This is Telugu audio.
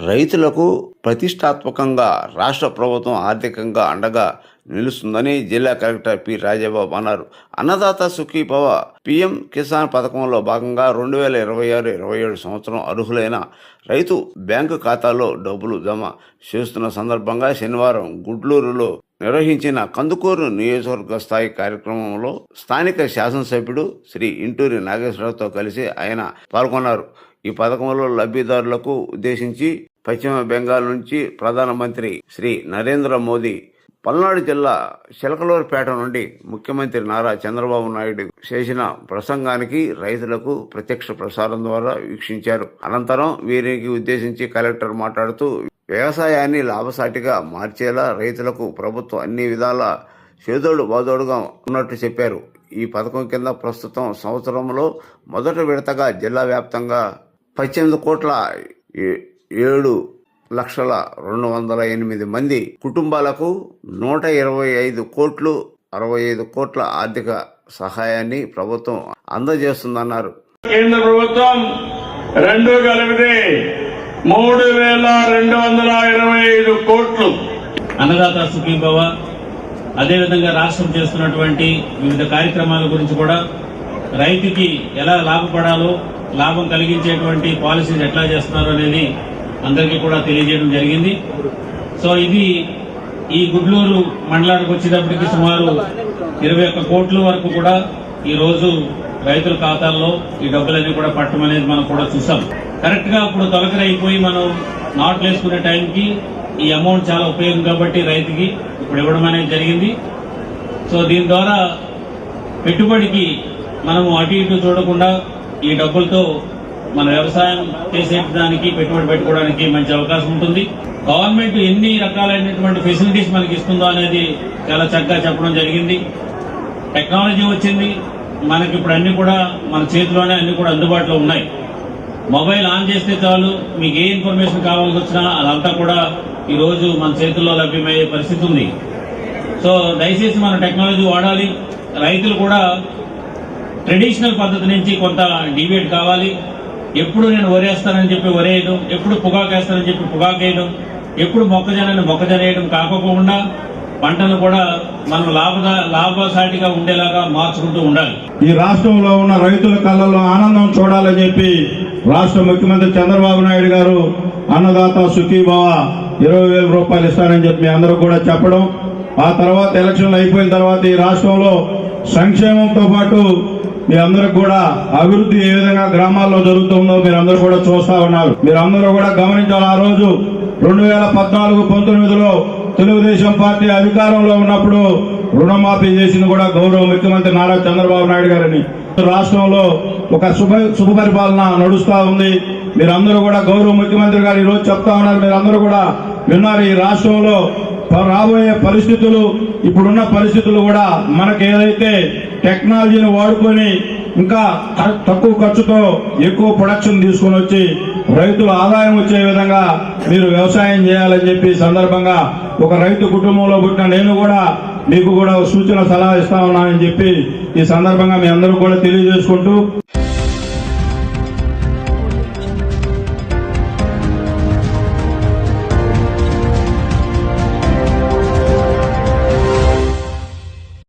రైతులకు ప్రతిష్టాత్మకంగా రాష్ట్ర ప్రభుత్వం ఆర్థికంగా అండగా నిలుస్తుందని జిల్లా కలెక్టర్ పి రాజబాబు అన్నారు. అన్నదాత సుఖీభవ పీఎం కిసాన్ పథకంలో భాగంగా 2026-27 సంవత్సరం అర్హులైన రైతు బ్యాంకు ఖాతాలో డబ్బులు జమ చేస్తున్న సందర్భంగా శనివారం గుడ్లూరులో నిర్వహించిన కందుకూరు నియోజకవర్గ స్థాయి కార్యక్రమంలో స్థానిక శాసనసభ్యుడు శ్రీ ఇంటూరి నాగేశ్వరరావుతో కలిసి ఆయన పాల్గొన్నారు. ఈ పథకంలో లబ్ధిదారులకు ఉద్దేశించి పశ్చిమ బెంగాల్ నుంచి ప్రధానమంత్రి శ్రీ నరేంద్ర మోదీ పల్నాడు జిల్లా చిలకలూరుపేట నుండి ముఖ్యమంత్రి నారా చంద్రబాబు నాయుడు చేసిన ప్రసంగానికి రైతులకు ప్రత్యక్ష ప్రసారం ద్వారా వీక్షించారు. అనంతరం వీరికి ఉద్దేశించి కలెక్టర్ మాట్లాడుతూ వ్యవసాయాన్ని లాభసాటిగా మార్చేలా రైతులకు ప్రభుత్వం అన్ని విధాల చేదోడు బాదోడుగా ఉన్నట్టు చెప్పారు. ఈ పథకం కింద ప్రస్తుతం సంవత్సరంలో మొదటి విడతగా జిల్లా వ్యాప్తంగా 18,07,208 మంది కుటుంబాలకు 125 కోట్లు 65 కోట్ల ఆర్థిక సహాయాన్ని ప్రభుత్వం అందజేస్తుందన్నారు. కేంద్ర ప్రభుత్వం రెండు కలిపితే 3,225 కోట్లు అన్నదాత సుఖీభవ, అదేవిధంగా రాష్ట్రం చేస్తున్నటువంటి వివిధ కార్యక్రమాల గురించి కూడా రైతుకి ఎలా లాభపడాలో, లాభం కలిగించేటువంటి పాలసీస్ ఎట్లా చేస్తున్నారు అనేది అందరికీ కూడా తెలియజేయడం జరిగింది. సో ఇది ఈ గుడ్లూరు మండలానికి వచ్చేటప్పటికి సుమారు 21 కోట్ల వరకు కూడా ఈ రోజు రైతుల ఖాతాల్లో ఈ డబ్బులన్నీ కూడా పట్టడం అనేది మనం కూడా చూసాం. కరెక్ట్ గా ఇప్పుడు తొలకరి అయిపోయి మనం నాట్లు వేసుకునే టైంకి ఈ అమౌంట్ చాలా ఉపయోగం కాబట్టి రైతుకి ఇప్పుడు ఇవ్వడం అనేది జరిగింది. సో దీని ద్వారా పెట్టుబడికి మనము అటు ఇటు చూడకుండా ఈ డబ్బులతో మన వ్యవసాయం చేసేదానికి పెట్టుబడి పెట్టుకోవడానికి మంచి అవకాశం ఉంటుంది. గవర్నమెంట్ ఎన్ని రకాలైనటువంటి ఫెసిలిటీస్ మనకి ఇస్తుందో అనేది చాలా చక్కగా చెప్పడం జరిగింది. టెక్నాలజీ వచ్చింది, మనకి ఇప్పుడు అన్ని కూడా మన చేతిలోనే అన్ని కూడా అందుబాటులో ఉన్నాయి. మొబైల్ ఆన్ చేస్తే చాలు, మీకు ఏ ఇన్ఫర్మేషన్ కావాల్సి వచ్చినా అదంతా కూడా ఈ రోజు మన చేతుల్లో లభ్యమయ్యే పరిస్థితి ఉంది. సో దయచేసి మన టెక్నాలజీ వాడాలి. రైతులు కూడా ట్రెడిషనల్ పద్ధతి నుంచి కొంత డివియేట్ కావాలి. ఎప్పుడు నేను వరేస్తానని చెప్పి వరేయడం, ఎప్పుడు పొగాకు వేస్తానని చెప్పి పొగాకు వేయడం, ఎప్పుడు మొక్కజొన్నని మొక్కజొన్న వేయడం కాకపోకుండా పంటను కూడా మనం లాభసాటిగా ఉండేలాగా మార్చుకుంటూ ఉండాలి. ఈ రాష్ట్రంలో ఉన్న రైతుల కళ్ళల్లో ఆనందం చూడాలని చెప్పి రాష్ట్ర ముఖ్యమంత్రి చంద్రబాబు నాయుడు గారు అన్నదాత సుఖీభవ 20,000 రూపాయలు ఇస్తారని చెప్పి మీ అందరూ కూడా చెప్పడం, ఆ తర్వాత ఎలక్షన్లు అయిపోయిన తర్వాత ఈ రాష్ట్రంలో సంక్షేమంతో పాటు మీ అందరూ కూడా అభివృద్ధి ఏ విధంగా గ్రామాల్లో జరుగుతుందో మీరందరూ కూడా చూస్తా ఉన్నారు. మీరందరూ కూడా గమనించాలి. ఆ రోజు 2014-19లో తెలుగుదేశం పార్టీ అధికారంలో ఉన్నప్పుడు రుణమాఫీ చేసింది కూడా గౌరవ ముఖ్యమంత్రి నారా చంద్రబాబు నాయుడు గారిని. రాష్ట్రంలో ఒక శుభ పరిపాలన నడుస్తా ఉంది. మీరందరూ కూడా గౌరవ ముఖ్యమంత్రి గారు ఈ రోజు చెప్తా ఉన్నారు, మీరందరూ కూడా విన్నారు. ఈ రాష్ట్రంలో రాబోయే పరిస్థితులు, ఇప్పుడున్న పరిస్థితులు కూడా మనకు ఏదైతే టెక్నాలజీని వాడుకొని ఇంకా తక్కువ ఖర్చుతో ఎక్కువ ప్రొడక్షన్ తీసుకుని వచ్చి రైతుల ఆదాయం వచ్చే విధంగా మీరు వ్యవసాయం చేయాలని చెప్పి సందర్భంగా ఒక రైతు కుటుంబంలో పుట్టిన నేను కూడా మీకు కూడా సూచన సలహా ఇస్తా ఉన్నానని చెప్పి ఈ సందర్భంగా మీ అందరూ కూడా తెలియజేసుకుంటూ